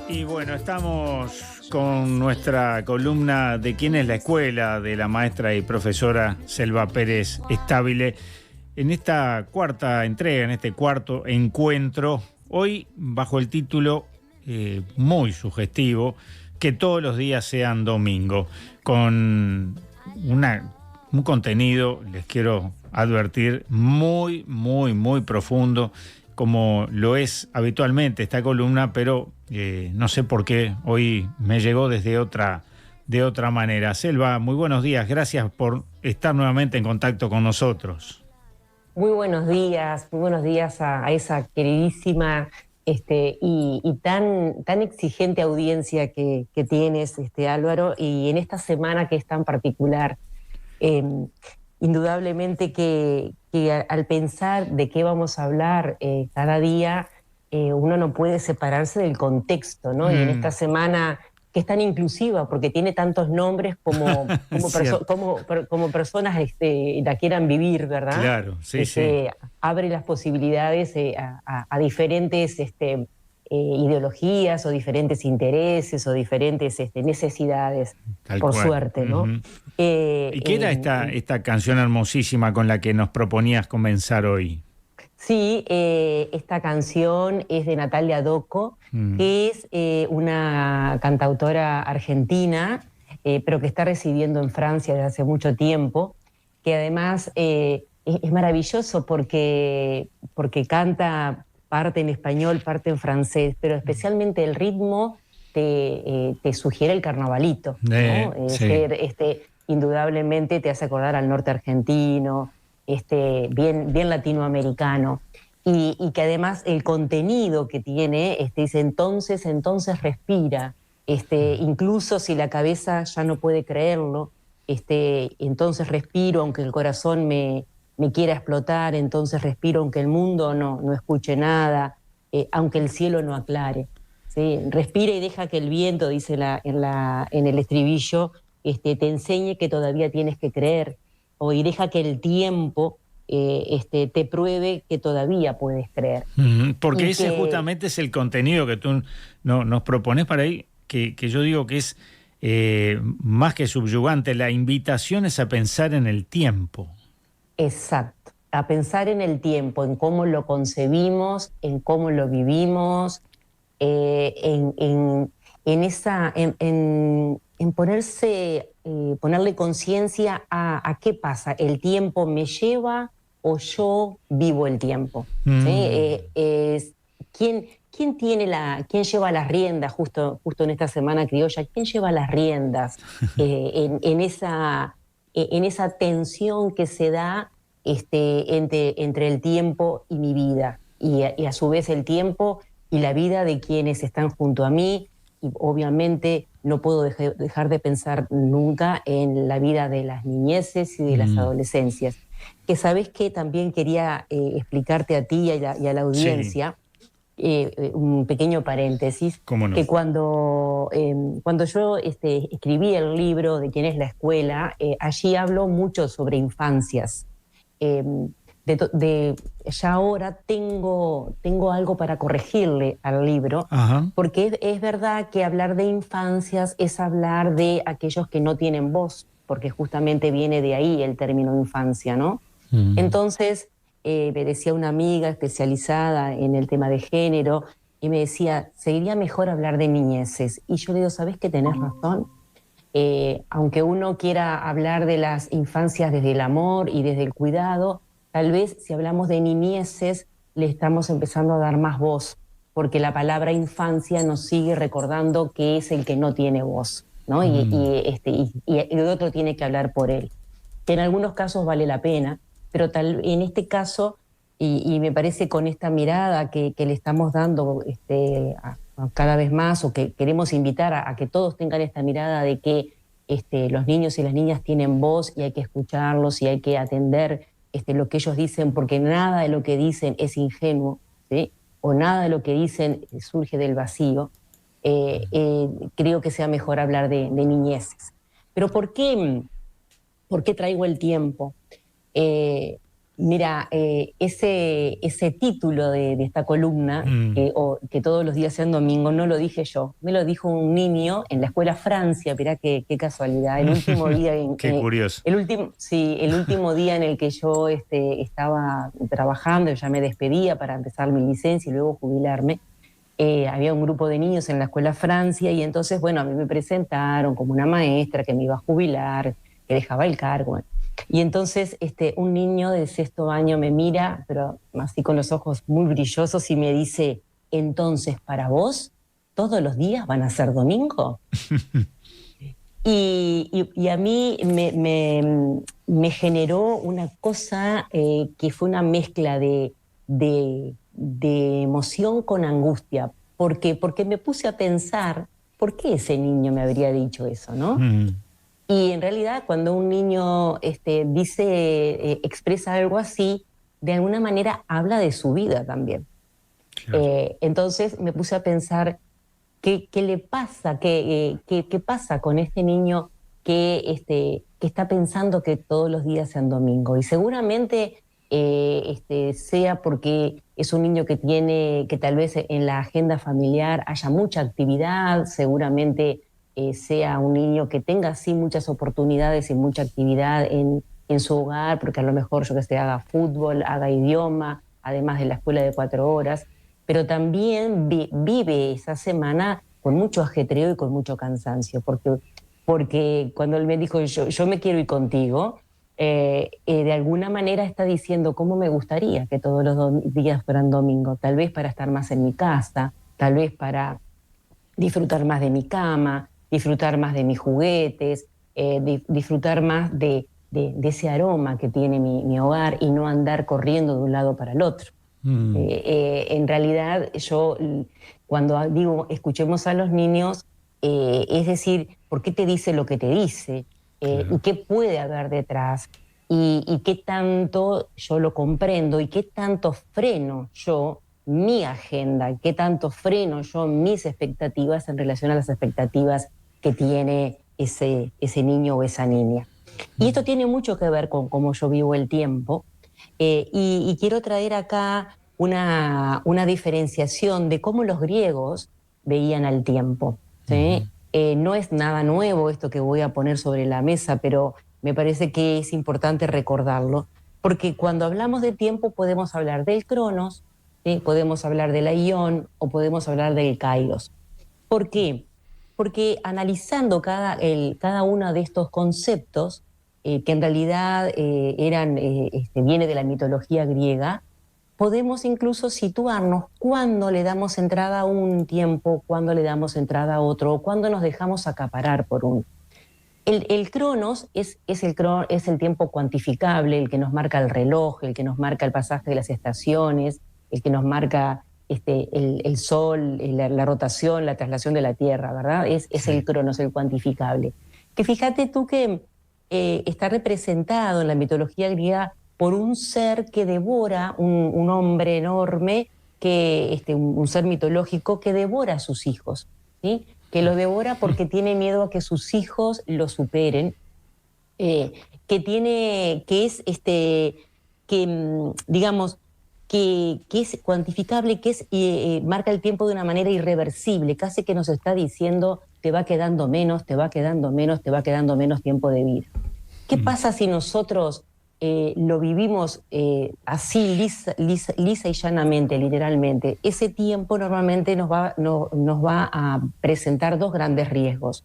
Y bueno, estamos con nuestra columna de quién es la escuela de la maestra y profesora Selva Pérez Estabile en esta cuarta entrega, en este cuarto encuentro, hoy bajo el título muy sugestivo, que todos los días sean domingo, con un contenido, les quiero advertir, muy profundo, como lo es habitualmente esta columna, pero no sé por qué hoy me llegó de otra manera. Selva, muy buenos días, gracias por estar nuevamente en contacto con nosotros. Muy buenos días a esa queridísima y tan exigente audiencia que tienes, Álvaro, y en esta semana que es tan particular. Eh, Indudablemente que al pensar de qué vamos a hablar cada día, uno no puede separarse del contexto, ¿no? Y en esta semana que es tan inclusiva, porque tiene tantos nombres Cierto. como personas la quieran vivir, ¿verdad? Claro, sí. Abre las posibilidades a diferentes ideologías o diferentes intereses o diferentes necesidades, Tal por cual. suerte, ¿no? Ujú. ¿Y qué era esta canción hermosísima con la que nos proponías comenzar hoy? Sí, esta canción es de Natalia Doco, Mm. que es una cantautora argentina, pero que está residiendo en Francia desde hace mucho tiempo, que además es maravilloso porque canta parte en español, parte en francés, pero especialmente el ritmo te sugiere el carnavalito, ¿no? Sí. Indudablemente te hace acordar al norte argentino, bien latinoamericano, y que además el contenido que tiene, dice entonces respira, incluso si la cabeza ya no puede creerlo, entonces respiro aunque el corazón me quiera explotar, entonces respiro aunque el mundo no escuche nada, aunque el cielo no aclare. ¿Sí? Respira y deja que el viento, dice en el estribillo, te enseñe que todavía tienes que creer, y deja que el tiempo te pruebe que todavía puedes creer. Porque Y ese que, justamente es el contenido que tú nos propones para ahí, que yo digo que es más que subyugante, la invitación es a pensar en el tiempo. exacto, a pensar en el tiempo, en cómo lo concebimos, en cómo lo vivimos, eh, en, en, en ponerle conciencia a qué pasa, el tiempo me lleva o yo vivo el tiempo. ¿Sí? Mm. ¿Quién lleva las riendas justo en esta semana criolla? ¿Quién lleva las riendas en esa tensión que se da entre el tiempo y mi vida? Y a su vez el tiempo y la vida de quienes están junto a mí, y obviamente no puedo dejar de pensar nunca en la vida de las niñeces y de las Mm. adolescencias, que sabes que también quería explicarte a ti y a la Sí, audiencia, un pequeño paréntesis, cómo no. que cuando yo escribí el libro de quién es la escuela, allí hablo mucho sobre infancias. Eh, ya ahora tengo algo para corregirle al libro, Ajá. porque es verdad que hablar de infancias es hablar de aquellos que no tienen voz, porque justamente viene de ahí el término infancia, ¿no? Mm. Entonces, me decía una amiga especializada en el tema de género, y me decía, sería mejor hablar de niñeces. Y yo le digo, ¿sabes que tenés razón? Aunque uno quiera hablar de las infancias desde el amor y desde el cuidado, tal vez si hablamos de niñeces le estamos empezando a dar más voz, porque la palabra infancia nos sigue recordando que es el que no tiene voz, ¿no? Mm. Y el otro tiene que hablar por él. Que en algunos casos vale la pena, pero en este caso, y me parece con esta mirada que le estamos dando a cada vez más, o que queremos invitar a que todos tengan esta mirada de que los niños y las niñas tienen voz y hay que escucharlos y hay que atender lo que ellos dicen, porque nada de lo que dicen es ingenuo, ¿sí? O nada de lo que dicen surge del vacío. Creo que sea mejor hablar de niñeces. Pero ¿por qué traigo el tiempo? Mira, ese título de esta columna, que todos los días sean domingo, no lo dije yo, me lo dijo un niño en la escuela Francia. Mirá qué casualidad, el último día Qué curioso. sí, el último día en el que yo estaba trabajando, ya me despedía para empezar mi licencia y luego jubilarme. Había un grupo de niños en la escuela Francia y entonces, bueno, a mí me presentaron como una maestra que me iba a jubilar, que dejaba el cargo. Y entonces un niño de sexto año me mira, pero así con los ojos muy brillosos, y me dice: entonces, ¿para vos todos los días van a ser domingo? Y a mí me generó una cosa que fue una mezcla de emoción con angustia, porque me puse a pensar, ¿por qué ese niño me habría dicho eso, no? Y en realidad, cuando un niño expresa algo así, de alguna manera habla de su vida también. Claro. Entonces me puse a pensar qué le pasa, qué pasa con este niño que está pensando que todos los días sean domingo. Y seguramente sea porque es un niño que tal vez en la agenda familiar haya mucha actividad, seguramente sea un niño que tenga así muchas oportunidades y mucha actividad en su hogar, porque a lo mejor, yo que sé, haga fútbol, haga idioma, además de la escuela de 4 horas, pero también vive esa semana con mucho ajetreo y con mucho cansancio, porque cuando él me dijo yo me quiero ir contigo, de alguna manera está diciendo cómo me gustaría que todos los días fueran domingo, tal vez para estar más en mi casa, tal vez para disfrutar más de mi cama, disfrutar más de mis juguetes, disfrutar más de ese aroma que tiene mi hogar y no andar corriendo de un lado para el otro. En realidad, yo cuando digo escuchemos a los niños, es decir, ¿por qué te dice lo que te dice? Claro. ¿Y qué puede haber detrás? Y qué tanto yo lo comprendo y qué tanto freno yo mi agenda, qué tanto freno yo mis expectativas en relación a las expectativas que tiene ese niño o esa niña. Y esto tiene mucho que ver con cómo yo vivo el tiempo. Y quiero traer acá una diferenciación de cómo los griegos veían al tiempo, ¿sí? No es nada nuevo esto que voy a poner sobre la mesa, pero me parece que es importante recordarlo, porque cuando hablamos de tiempo podemos hablar del cronos, ¿sí? Podemos hablar del aión o podemos hablar del kairos. ¿Por qué? Porque analizando cada uno de estos conceptos, que en realidad viene de la mitología griega, podemos incluso situarnos cuándo le damos entrada a un tiempo, cuándo le damos entrada a otro, o cuándo nos dejamos acaparar por uno. El cronos es el tiempo cuantificable, el que nos marca el reloj, el que nos marca el pasaje de las estaciones, el que nos marca el sol, la rotación, la traslación de la Tierra, ¿verdad? Es Sí. el cronos, el cuantificable. Que fíjate tú que está representado en la mitología griega por un ser que devora, un hombre enorme, un ser mitológico que devora a sus hijos, ¿sí? Que lo devora porque tiene miedo a que sus hijos lo superen, eh, digamos, que es cuantificable, marca el tiempo de una manera irreversible, casi que nos está diciendo: te va quedando menos, te va quedando menos, te va quedando menos tiempo de vida. ¿Qué pasa si nosotros lo vivimos así, lisa y llanamente, literalmente? Ese tiempo normalmente nos va a presentar dos grandes riesgos: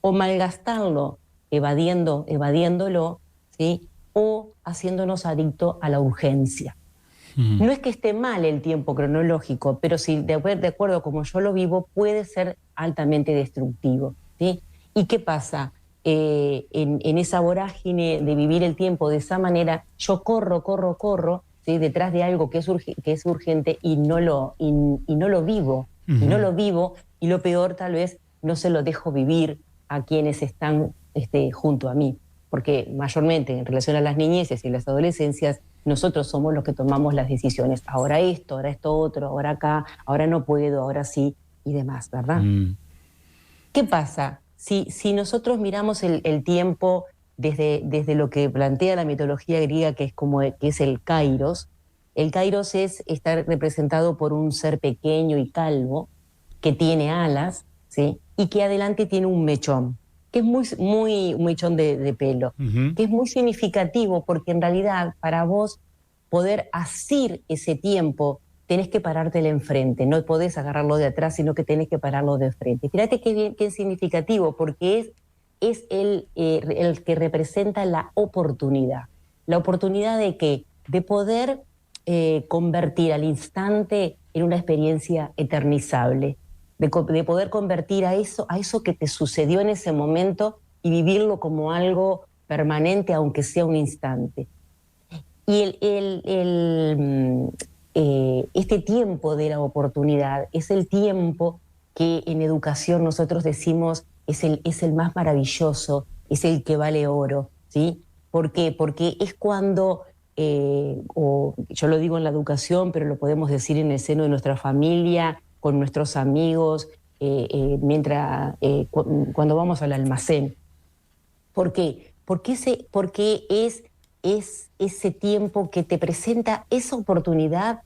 o malgastarlo evadiéndolo, ¿sí? O haciéndonos adicto a la urgencia. No es que esté mal el tiempo cronológico, pero si de acuerdo como yo lo vivo, puede ser altamente destructivo, ¿sí? ¿Y qué pasa? En esa vorágine de vivir el tiempo de esa manera, yo corro, ¿sí? Detrás de algo que es urgente y no lo vivo. Y no lo vivo, y lo peor, tal vez no se lo dejo vivir a quienes están junto a mí. Porque mayormente en relación a las niñeces y las adolescencias, nosotros somos los que tomamos las decisiones. Ahora esto otro, ahora acá, ahora no puedo, ahora sí, y demás, ¿verdad? ¿Qué pasa? Si nosotros miramos el tiempo desde lo que plantea la mitología griega, que es el Kairos. El Kairos está representado por un ser pequeño y calvo, que tiene alas, ¿sí? Y que adelante tiene un mechón, que es un mechón de pelo, que es muy significativo, porque en realidad para vos poder asir ese tiempo tenés que parártelo enfrente, no podés agarrarlo de atrás, sino que tenés que pararlo de frente. Fíjate qué es significativo, porque es el que representa la oportunidad. La oportunidad de ¿qué? De poder convertir al instante en una experiencia eternizable, de poder convertir a eso que te sucedió en ese momento y vivirlo como algo permanente, aunque sea un instante. Y este tiempo de la oportunidad es el tiempo que en educación nosotros decimos es el más maravilloso, es el que vale oro, ¿sí? ¿Por qué? Porque es cuando, o yo lo digo en la educación, pero lo podemos decir en el seno de nuestra familia, con nuestros amigos, cuando vamos al almacén. ¿Por qué? Porque es ese tiempo que te presenta esa oportunidad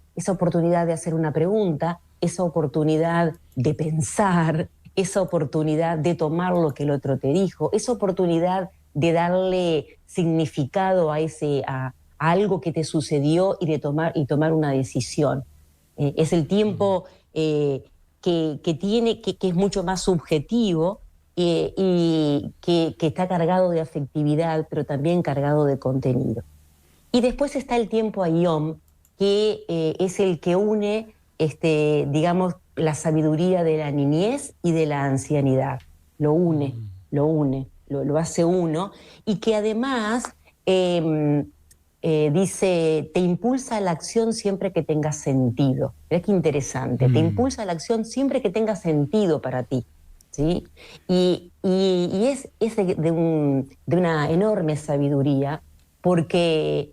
de hacer una pregunta, esa oportunidad de pensar, esa oportunidad de tomar lo que el otro te dijo, esa oportunidad de darle significado a algo que te sucedió y de tomar una decisión. Es el tiempo que es mucho más subjetivo, y que está cargado de afectividad, pero también cargado de contenido. Y después está el tiempo Ayom, que es el que une, digamos, la sabiduría de la niñez y de la ancianidad. Lo hace uno, y que además dice, te impulsa a la acción siempre que tenga sentido. Mirá qué interesante, te impulsa a la acción siempre que tenga sentido para ti. ¿Sí? Y es de una enorme sabiduría, porque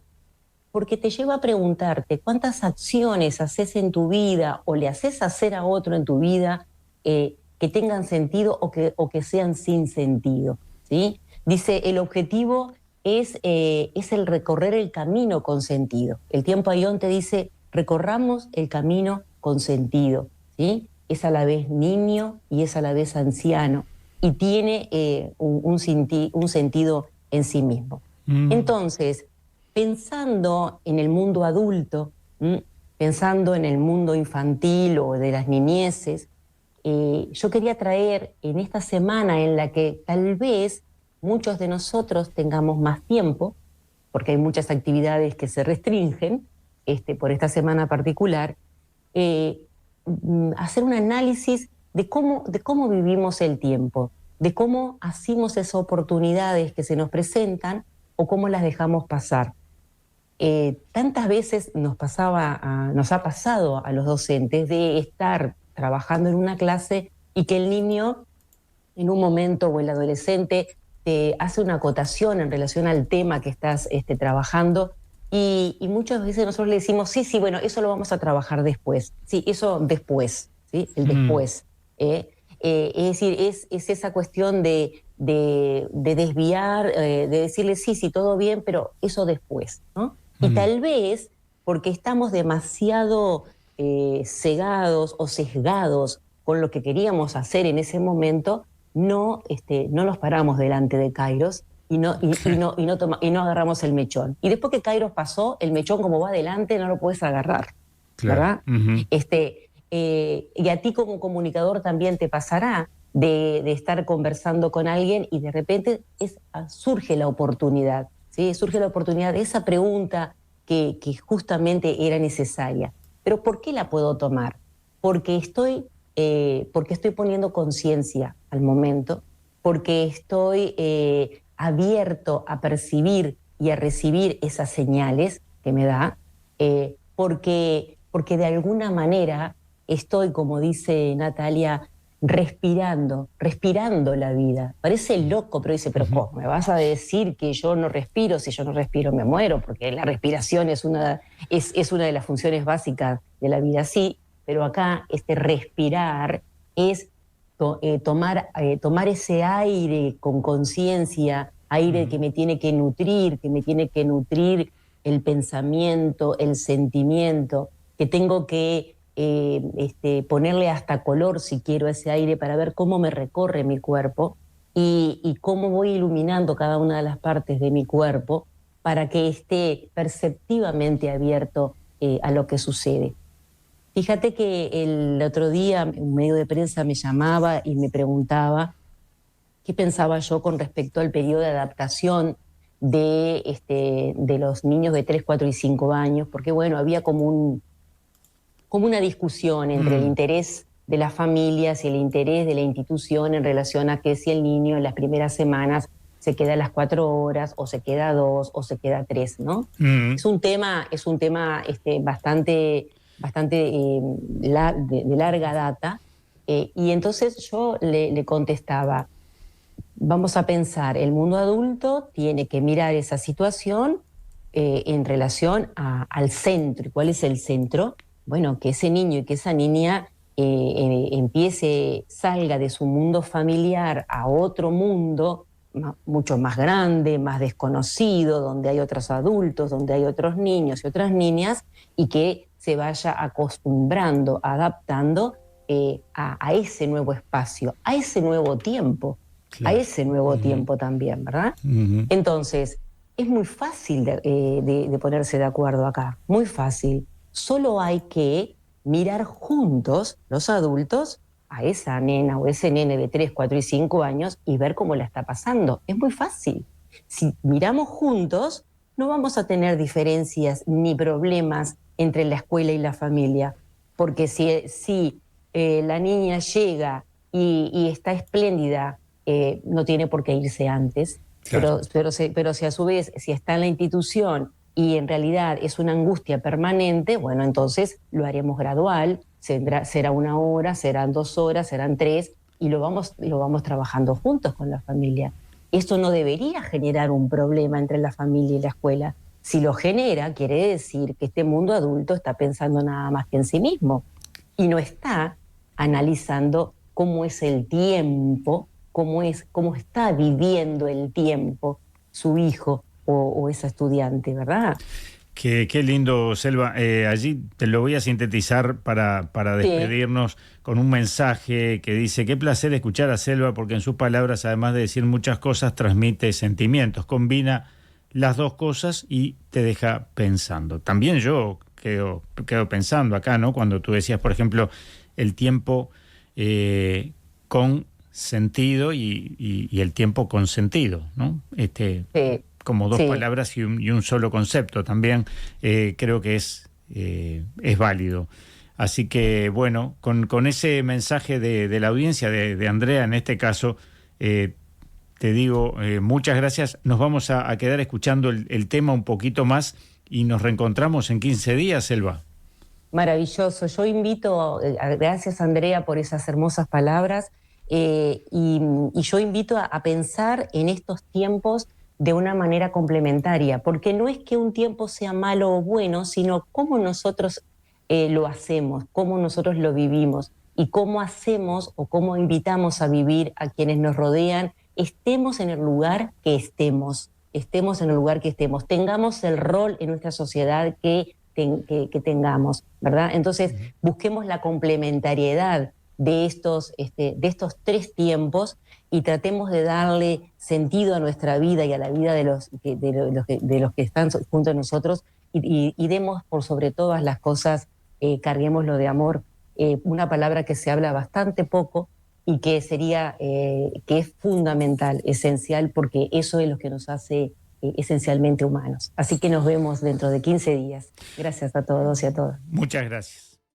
te lleva a preguntarte cuántas acciones haces en tu vida o le haces hacer a otro en tu vida que tengan sentido o que sean sin sentido, ¿sí? Dice, el objetivo es el recorrer el camino con sentido. El tiempo Ayón te dice, recorramos el camino con sentido, ¿sí? Es a la vez niño y es a la vez anciano, y tiene un sentido en sí mismo. Entonces, pensando en el mundo adulto, pensando en el mundo infantil o de las niñeces, yo quería traer en esta semana en la que tal vez muchos de nosotros tengamos más tiempo, porque hay muchas actividades que se restringen por esta semana particular, hacer un análisis de cómo vivimos el tiempo, de cómo hacemos esas oportunidades que se nos presentan o cómo las dejamos pasar. Tantas veces nos ha pasado a los docentes de estar trabajando en una clase y que el niño en un momento, o el adolescente, te hace una acotación en relación al tema que estás trabajando, y muchas veces nosotros le decimos, sí, bueno, eso lo vamos a trabajar después. Sí, eso después, ¿sí? El después. Es decir, es esa cuestión de desviar, de decirle, sí, todo bien, pero eso después, ¿no? Y tal vez porque estamos demasiado cegados o sesgados con lo que queríamos hacer en ese momento, no nos paramos delante de Kairos y no agarramos el mechón. Y después que Kairos pasó, el mechón, como va adelante, no lo puedes agarrar, claro. ¿Verdad? Y a ti como comunicador también te pasará de estar conversando con alguien y de repente surge la oportunidad, ¿sí? Surge la oportunidad de esa pregunta que justamente era necesaria. Pero ¿por qué la puedo tomar? Porque estoy poniendo conciencia al momento, porque estoy abierto a percibir y a recibir esas señales que me da, porque de alguna manera estoy, como dice Natalia, respirando la vida. Parece loco, pero dice, pero ¿cómo me vas a decir que yo no respiro? Si yo no respiro me muero, porque la respiración es una de las funciones básicas de la vida, sí, pero acá respirar es tomar ese aire con conciencia aire que me tiene que nutrir, el pensamiento, el sentimiento, que tengo que ponerle hasta color si quiero ese aire para ver cómo me recorre mi cuerpo y cómo voy iluminando cada una de las partes de mi cuerpo para que esté perceptivamente abierto a lo que sucede. Fíjate que el otro día un medio de prensa me llamaba y me preguntaba qué pensaba yo con respecto al periodo de adaptación de los niños de 3, 4 y 5 años, porque bueno, había como una discusión entre el interés de las familias y el interés de la institución en relación a que si el niño en las primeras semanas se queda a las 4 horas, o se queda a 2, o se queda a 3, ¿no? Es un tema bastante de larga data, y entonces yo le contestaba, vamos a pensar, el mundo adulto tiene que mirar esa situación en relación al centro. ¿Y cuál es el centro? Bueno, que ese niño y que esa niña salga de su mundo familiar a otro mundo mucho más grande, más desconocido, donde hay otros adultos, donde hay otros niños y otras niñas, y que se vaya acostumbrando, adaptando a ese nuevo espacio, a ese nuevo tiempo, claro, a ese nuevo tiempo también, ¿verdad? Entonces, es muy fácil de ponerse de acuerdo acá, muy fácil. Solo hay que mirar juntos, los adultos, a esa nena o ese nene de 3, 4 y 5 años y ver cómo la está pasando. Es muy fácil. Si miramos juntos, no vamos a tener diferencias ni problemas entre la escuela y la familia, porque si la niña llega y está espléndida, no tiene por qué irse antes, claro. pero si a su vez, si está en la institución y en realidad es una angustia permanente, bueno, entonces lo haremos gradual, será 1 hora, serán 2 horas, serán 3, y lo vamos trabajando juntos con la familia. Esto no debería generar un problema entre la familia y la escuela. Si lo genera, quiere decir que este mundo adulto está pensando nada más que en sí mismo y no está analizando cómo es el tiempo, cómo está viviendo el tiempo su hijo o esa estudiante, ¿verdad? Qué lindo, Selva. Allí te lo voy a sintetizar para despedirnos con un mensaje que dice: qué placer escuchar a Selva, porque en sus palabras, además de decir muchas cosas, transmite sentimientos, combina las dos cosas y te deja pensando. También yo quedo pensando acá, ¿no? Cuando tú decías, por ejemplo, el tiempo con sentido y el tiempo con sentido, ¿no? Como dos palabras y un solo concepto también, creo que es válido. Así que, bueno, con ese mensaje de la audiencia, de Andrea en este caso, te digo muchas gracias. Nos vamos a quedar escuchando el tema un poquito más y nos reencontramos en 15 días, Selva. Maravilloso. Yo invito, gracias Andrea por esas hermosas palabras, y yo invito a pensar en estos tiempos de una manera complementaria, porque no es que un tiempo sea malo o bueno, sino cómo nosotros lo hacemos, cómo nosotros lo vivimos y cómo hacemos o cómo invitamos a vivir a quienes nos rodean, estemos en el lugar que estemos, tengamos el rol en nuestra sociedad que tengamos, ¿verdad? Entonces, busquemos la complementariedad de estos 3 tiempos y tratemos de darle sentido a nuestra vida y a la vida de los que están junto a nosotros y demos por sobre todas las cosas, carguémoslo de amor, una palabra que se habla bastante poco y que que es fundamental, esencial, porque eso es lo que nos hace esencialmente humanos. Así que nos vemos dentro de 15 días. Gracias a todos y a todas. Muchas gracias.